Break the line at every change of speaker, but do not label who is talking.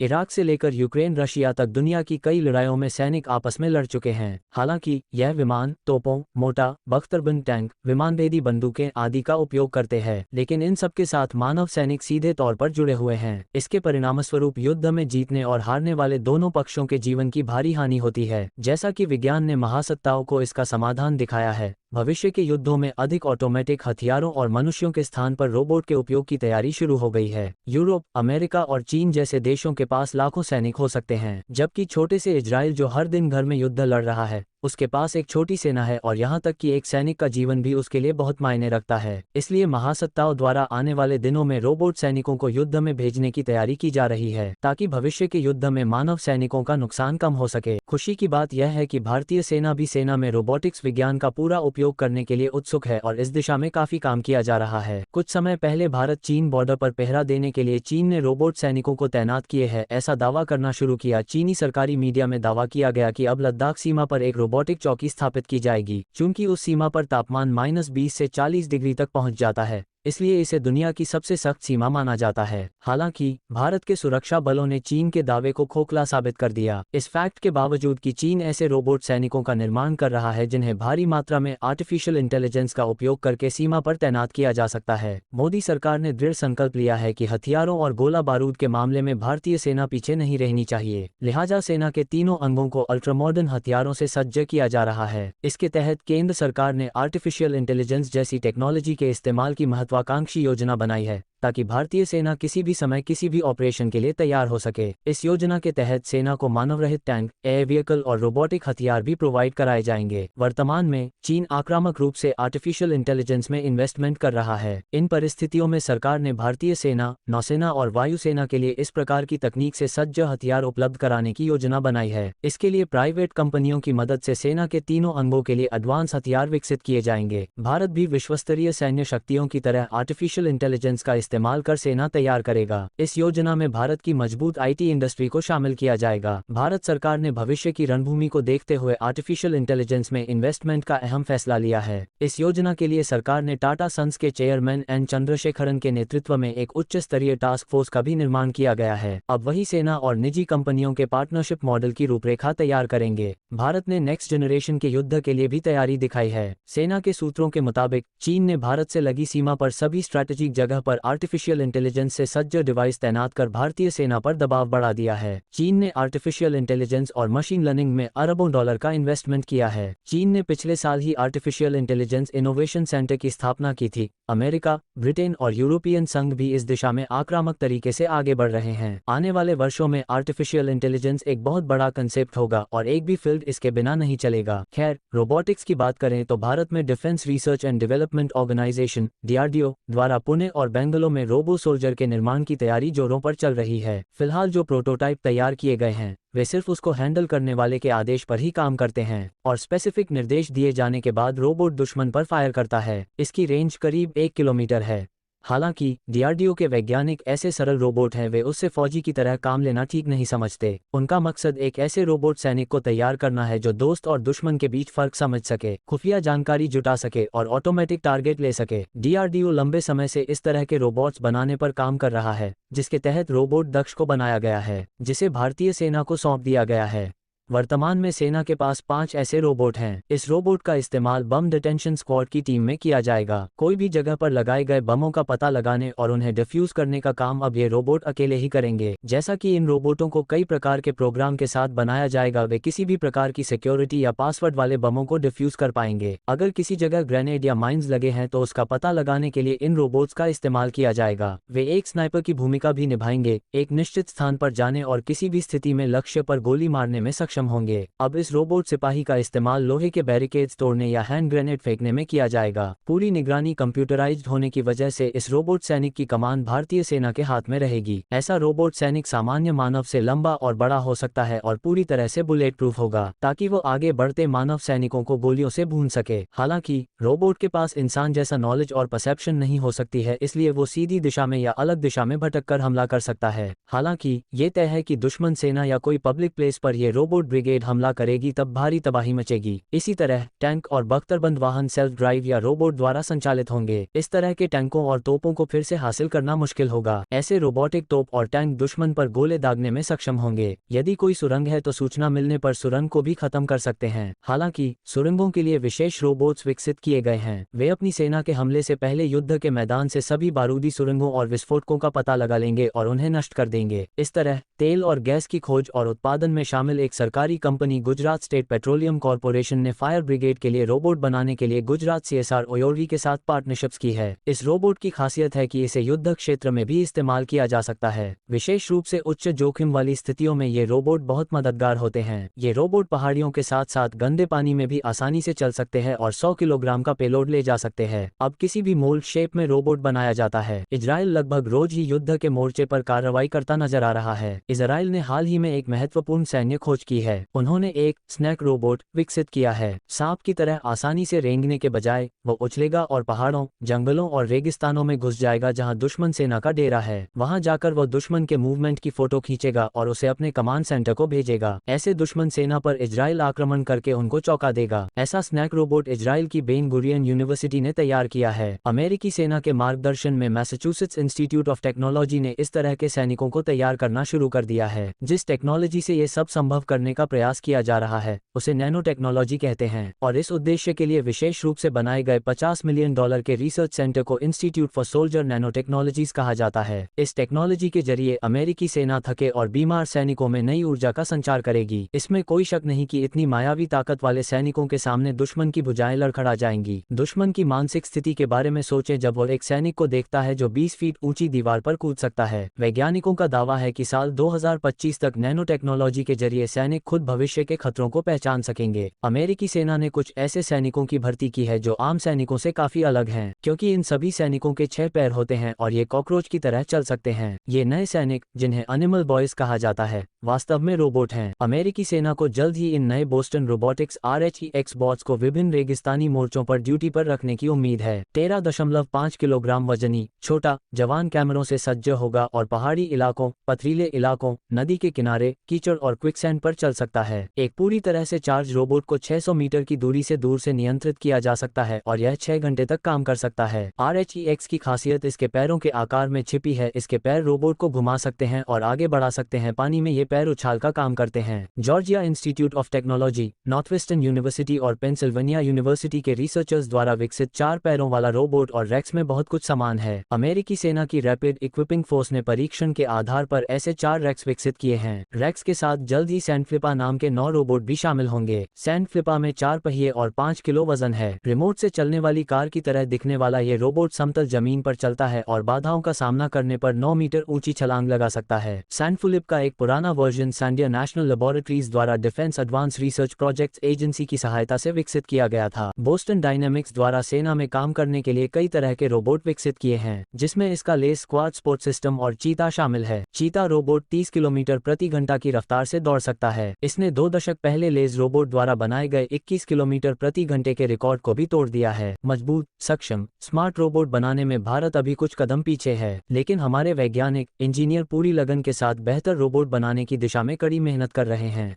Iraq से लेकर Ukraine Russia तक दुनिया की कई लड़ाइयों में सैनिक आपस में लड़ चुके हैं। हालांकि यह विमान, तोपों, मोटा बख्तरबंद टैंक, विमानभेदी बंदूकें आदि का उपयोग करते हैं, लेकिन इन सब के साथ मानव सैनिक सीधे तौर पर जुड़े हुए हैं। इसके परिणामस्वरूप युद्ध में जीतने और हारने वाले दोनों पक्षों के जीवन की भारी हानि होती है। जैसा कि विज्ञान ने महासत्ताओं को इसका समाधान दिखाया है, भविष्य के युद्धों में अधिक ऑटोमेटिक हथियारों और मनुष्यों के स्थान पर रोबोट के उपयोग की तैयारी शुरू हो गई है। यूरोप, अमेरिका और चीन जैसे देशों के पास लाखों सैनिक हो सकते हैं, जबकि छोटे से इजराइल जो हर दिन घर में युद्ध लड़ रहा है, उसके पास एक छोटी सेना है और यहाँ तक कि एक सैनिक का जीवन भी उसके लिए बहुत मायने रखता है। इसलिए महासत्ताओं द्वारा आने वाले दिनों में रोबोट सैनिकों को युद्ध में भेजने की तैयारी की जा रही है, ताकि भविष्य के युद्ध में मानव सैनिकों का नुकसान कम हो सके। खुशी की बात यह है कि भारतीय सेना भी सेना में रोबोटिक्स विज्ञान का पूरा उपयोग करने के लिए उत्सुक है और इस दिशा में काफी काम किया जा रहा है। कुछ समय पहले भारत चीन बॉर्डर पर पहरा देने के लिए चीन ने रोबोट सैनिकों को तैनात किए हैं, ऐसा दावा करना शुरू किया। चीनी सरकारी मीडिया में दावा किया गया कि अब लद्दाख सीमा पर एक रोबोटिक चौकी स्थापित की जाएगी, चूंकि उस सीमा पर तापमान -20 से 40 डिग्री तक पहुंच जाता है, इसलिए इसे दुनिया की सबसे सख्त सीमा माना जाता है। हालांकि भारत के सुरक्षा बलों ने चीन के दावे को खोखला साबित कर दिया। इस फैक्ट के बावजूद कि चीन ऐसे रोबोट सैनिकों का निर्माण कर रहा है जिन्हें भारी मात्रा में आर्टिफिशियल इंटेलिजेंस का उपयोग करके सीमा पर तैनात किया जा सकता है, मोदी सरकार ने दृढ़ संकल्प लिया है कि हथियारों और गोला बारूद के मामले में भारतीय सेना पीछे नहीं रहनी चाहिए। लिहाजा सेना के तीनों अंगों को अल्ट्रामॉडर्न हथियारों से सज्ज किया जा रहा है। इसके तहत केंद्र सरकार ने आर्टिफिशियल इंटेलिजेंस जैसी टेक्नोलॉजी के इस्तेमाल की महत्वाकांक्षी योजना बनाई है, ताकि भारतीय सेना किसी भी समय किसी भी ऑपरेशन के लिए तैयार हो सके। इस योजना के तहत सेना को मानव रहित टैंक, एयर व्हीकल और रोबोटिक हथियार भी प्रोवाइड कराए जाएंगे। वर्तमान में चीन आक्रामक रूप से आर्टिफिशियल इंटेलिजेंस में इन्वेस्टमेंट कर रहा है। इन परिस्थितियों में सरकार ने भारतीय सेना, नौसेना और वायुसेना के लिए इस प्रकार की तकनीक से सज्ज हथियार उपलब्ध कराने की योजना बनाई है। इसके लिए प्राइवेट कंपनियों की मदद से सेना के तीनों अंगों के लिए एडवांस हथियार विकसित किए जाएंगे। भारत भी विश्वस्तरीय सैन्य शक्तियों की तरह आर्टिफिशियल इंटेलिजेंस का इस्तेमाल कर सेना तैयार करेगा। इस योजना में भारत की मजबूत आईटी इंडस्ट्री को शामिल किया जाएगा। भारत सरकार ने भविष्य की रणभूमि को देखते हुए आर्टिफिशियल इंटेलिजेंस में इन्वेस्टमेंट का अहम फैसला लिया है। इस योजना के लिए सरकार ने टाटा सन्स के चेयरमैन एन चंद्रशेखरन के नेतृत्व में एक उच्च स्तरीय टास्क फोर्स का भी निर्माण किया गया है। अब वही सेना और निजी कंपनियों के पार्टनरशिप मॉडल की रूपरेखा तैयार करेंगे। भारत ने नेक्स्ट जनरेशन के युद्ध के लिए भी तैयारी दिखाई है। सेना के सूत्रों के मुताबिक चीन ने भारत से लगी सीमा पर सभी स्ट्रैटेजिक जगह पर आर्टिफिशियल इंटेलिजेंस से सज्ज डिवाइस तैनात कर भारतीय सेना पर दबाव बढ़ा दिया है। चीन ने आर्टिफिशियल इंटेलिजेंस और मशीन लर्निंग में अरबों डॉलर का इन्वेस्टमेंट किया है। चीन ने पिछले साल ही आर्टिफिशियल इंटेलिजेंस इनोवेशन सेंटर की स्थापना की थी। अमेरिका, ब्रिटेन और यूरोपियन संघ भी इस दिशा में आक्रामक तरीके से आगे बढ़ रहे हैं। आने वाले वर्षों में आर्टिफिशियल इंटेलिजेंस एक बहुत बड़ा कंसेप्ट होगा और एक भी फील्ड इसके बिना नहीं चलेगा। खैर, रोबोटिक्स की बात करें तो भारत में defence research and development organisation DRDO द्वारा पुणे और बेंगलुरु में रोबो सोल्जर के निर्माण की तैयारी जोरों पर चल रही है। फिलहाल जो प्रोटोटाइप तैयार किए गए हैं वे सिर्फ उसको हैंडल करने वाले के आदेश पर ही काम करते हैं और स्पेसिफिक निर्देश दिए जाने के बाद रोबोट दुश्मन पर फायर करता है। इसकी रेंज करीब 1 किलोमीटर है। हालांकि DRDO के वैज्ञानिक ऐसे सरल रोबोट हैं, वे उससे फौजी की तरह काम लेना ठीक नहीं समझते। उनका मकसद एक ऐसे रोबोट सैनिक को तैयार करना है जो दोस्त और दुश्मन के बीच फर्क समझ सके, खुफिया जानकारी जुटा सके और ऑटोमेटिक टारगेट ले सके। DRDO लंबे समय से इस तरह के रोबोट्स बनाने पर काम कर रहा है, जिसके तहत रोबोट दक्ष को बनाया गया है, जिसे भारतीय सेना को सौंप दिया गया है। वर्तमान में सेना के पास 5 ऐसे रोबोट हैं। इस रोबोट का इस्तेमाल बम डिटेंशन स्क्वाड की टीम में किया जाएगा। कोई भी जगह पर लगाए गए बमों का पता लगाने और उन्हें डिफ्यूज करने का काम अब ये रोबोट अकेले ही करेंगे। जैसा कि इन रोबोटों को कई प्रकार के प्रोग्राम के साथ बनाया जाएगा, वे किसी भी प्रकार की सिक्योरिटी या पासवर्ड वाले बमों को डिफ्यूज कर पाएंगे। अगर किसी जगह ग्रेनेड या माइंस लगे हैं तो उसका पता लगाने के लिए इन रोबोट्स का इस्तेमाल किया जाएगा। वे एक स्नाइपर की भूमिका भी निभाएंगे, एक निश्चित स्थान पर जाने और किसी भी स्थिति में लक्ष्य पर गोली मारने में सक्षम होंगे। अब इस रोबोट सिपाही का इस्तेमाल लोहे के बैरिकेड्स तोड़ने या हैंड ग्रेनेड फेंकने में किया जाएगा। पूरी निगरानी कंप्यूटराइज्ड होने की वजह से इस रोबोट सैनिक की कमान भारतीय सेना के हाथ में रहेगी। ऐसा रोबोट सैनिक सामान्य मानव से लंबा और बड़ा हो सकता है और पूरी तरह से बुलेट प्रूफ होगा, ताकि वो आगे बढ़ते मानव सैनिकों को गोलियों से भून सके। हालांकि रोबोट के पास इंसान जैसा नॉलेज और परसेप्शन नहीं हो सकती है, इसलिए वो सीधी दिशा में या अलग दिशा में भटक कर हमला कर सकता है। हालांकि ये तय है कि दुश्मन सेना या कोई पब्लिक प्लेस पर ये रोबोट ब्रिगेड हमला करेगी तब भारी तबाही मचेगी। इसी तरह टैंक और बख्तरबंद वाहन सेल्फ ड्राइव या रोबोट द्वारा संचालित होंगे। इस तरह के टैंकों और तोपों को फिर से हासिल करना मुश्किल होगा। ऐसे रोबोटिक तोप और टैंक दुश्मन पर गोले दागने में सक्षम होंगे। यदि कोई सुरंग है तो सूचना मिलने पर सुरंग को भी खत्म कर सकते हैं। हालांकि सुरंगों के लिए विशेष रोबोट्स विकसित किए गए हैं। वे अपनी सेना के हमले से पहले युद्ध के मैदान से सभी बारूदी सुरंगों और विस्फोटकों का पता लगा लेंगे और उन्हें नष्ट कर देंगे। इस तरह तेल और गैस की खोज और उत्पादन में शामिल एक सरकारी company Gujarat state petroleum corporation ने फायर ब्रिगेड के लिए रोबोट बनाने के लिए गुजरात CSR ओयोरवी के साथ पार्टनरशिप्स की है। इस रोबोट की खासियत है कि इसे युद्ध क्षेत्र में भी इस्तेमाल किया जा सकता है। विशेष रूप से उच्च जोखिम वाली स्थितियों में ये रोबोट बहुत मददगार होते हैं। ये रोबोट पहाड़ियों के साथ साथ गंदे पानी में भी आसानी से चल सकते हैं और 100 किलोग्राम का पेलोड ले जा सकते हैं। अब किसी भी मोल्ड शेप में रोबोट बनाया जाता है। इजराइल लगभग रोज ही युद्ध के मोर्चे पर कार्रवाई करता नजर आ रहा है। इजराइल ने हाल ही में एक महत्वपूर्ण सैन्य खोज की है। उन्होंने एक स्नैक रोबोट विकसित किया है। सांप की तरह आसानी से रेंगने के बजाय वो उछलेगा और पहाड़ों, जंगलों और रेगिस्तानों में घुस जाएगा जहां दुश्मन सेना का डेरा है। वहां जाकर वो दुश्मन के मूवमेंट की फोटो खींचेगा और उसे अपने कमांड सेंटर को भेजेगा। ऐसे दुश्मन सेना पर इजराइल आक्रमण करके उनको चौंका देगा। ऐसा स्नैक रोबोट इजराइल की बेन गुरियन यूनिवर्सिटी ने तैयार किया है। अमेरिकी सेना के मार्गदर्शन में मैसाचुसेट्स इंस्टीट्यूट ऑफ टेक्नोलॉजी ने इस तरह के सैनिकों को तैयार करना शुरू कर दिया है। जिस टेक्नोलॉजी से ये सब संभव करने का प्रयास किया जा रहा है उसे नैनो टेक्नोलॉजी कहते हैं और इस उद्देश्य के लिए विशेष रूप से बनाए गए $50 मिलियन के रिसर्च सेंटर को institute for soldier nano technologies कहा जाता है। इस टेक्नोलॉजी के जरिए अमेरिकी सेना थके और बीमार सैनिकों में नई ऊर्जा का संचार करेगी। इसमें कोई शक नहीं कि इतनी मायावी ताकत वाले सैनिकों के सामने दुश्मन की भुजाएं लड़खड़ा जाएंगी। दुश्मन की मानसिक स्थिति के बारे में सोचें जब वो एक सैनिक को देखता है जो 20 फीट ऊंची दीवार पर कूद सकता है। वैज्ञानिकों का दावा है कि साल 2025 तक नैनो टेक्नोलॉजी के जरिए सैनिक खुद भविष्य के खतरों को पहचान सकेंगे। अमेरिकी सेना ने कुछ ऐसे सैनिकों की भर्ती की है जो आम सैनिकों से काफी अलग हैं, क्योंकि इन सभी सैनिकों के 6 पैर होते हैं और ये कॉकरोच की तरह चल सकते हैं। ये नए सैनिक, जिन्हें एनिमल बॉयज कहा जाता है, वास्तव में रोबोट हैं। अमेरिकी सेना को जल्द ही इन नए बोस्टन रोबोटिक्स RHEX बॉट्स को विभिन्न रेगिस्तानी मोर्चों पर ड्यूटी पर रखने की उम्मीद है। 13.5 किलोग्राम वजनी, छोटा, जवान कैमरों से सज्ज होगा और पहाड़ी इलाकों, पथरीले इलाकों, नदी के किनारे, कीचड़ और क्विकसैंड पर चल सकता है। एक पूरी तरह से चार्ज रोबोट को 600 मीटर की दूरी से दूर से नियंत्रित किया जा सकता है और यह 6 घंटे तक काम कर सकता है। RHEX की खासियत इसके पैरों के आकार में छिपी है। इसके पैर रोबोट को घुमा सकते हैं और आगे बढ़ा सकते हैं। पानी में ये पैर उछाल का काम करते हैं। Georgia institute of technology, Northwestern university और पेंसिल्वेनिया यूनिवर्सिटी के रिसर्चर्स द्वारा विकसित 4 पैरों वाला रोबोट और रेक्स में बहुत कुछ समान है। अमेरिकी सेना की रैपिड इक्विपिंग फोर्स ने परीक्षण के आधार पर ऐसे 4 रेक्स विकसित किए हैं। रेक्स के साथ जल्द ही सैंडफ्लिपा नाम के 9 रोबोट भी शामिल होंगे। सैंडफ्लिपा में 4 पहिए और 5 किलो वजन है। रिमोट से चलने वाली कार की तरह दिखने वाला ये रोबोट समतल जमीन पर चलता है और बाधाओं का सामना करने पर 9 मीटर ऊंची छलांग लगा सकता है। सैंडफ्लिप का एक पुराना वर्जन सैंडिया नेशनल लेबोरेटरीज द्वारा defence advance research projects agency की सहायता से विकसित किया गया था। बोस्टन डायनेमिक्स द्वारा सेना में काम करने के लिए कई तरह के रोबोट विकसित किए हैं, जिसमें इसका लेस स्क्वाड स्पोर्ट सिस्टम और चीता शामिल है। चीता रोबोट 30 किलोमीटर प्रति घंटा की रफ्तार से दौड़ सकता है। इसने 2 दशक पहले लेज रोबोट द्वारा बनाए गए 21 किलोमीटर प्रति घंटे के रिकॉर्ड को भी तोड़ दिया है। मजबूत, सक्षम, स्मार्ट रोबोट बनाने में भारत अभी कुछ कदम पीछे है, लेकिन हमारे वैज्ञानिक इंजीनियर पूरी लगन के साथ बेहतर रोबोट बनाने की दिशा में कड़ी मेहनत कर रहे हैं।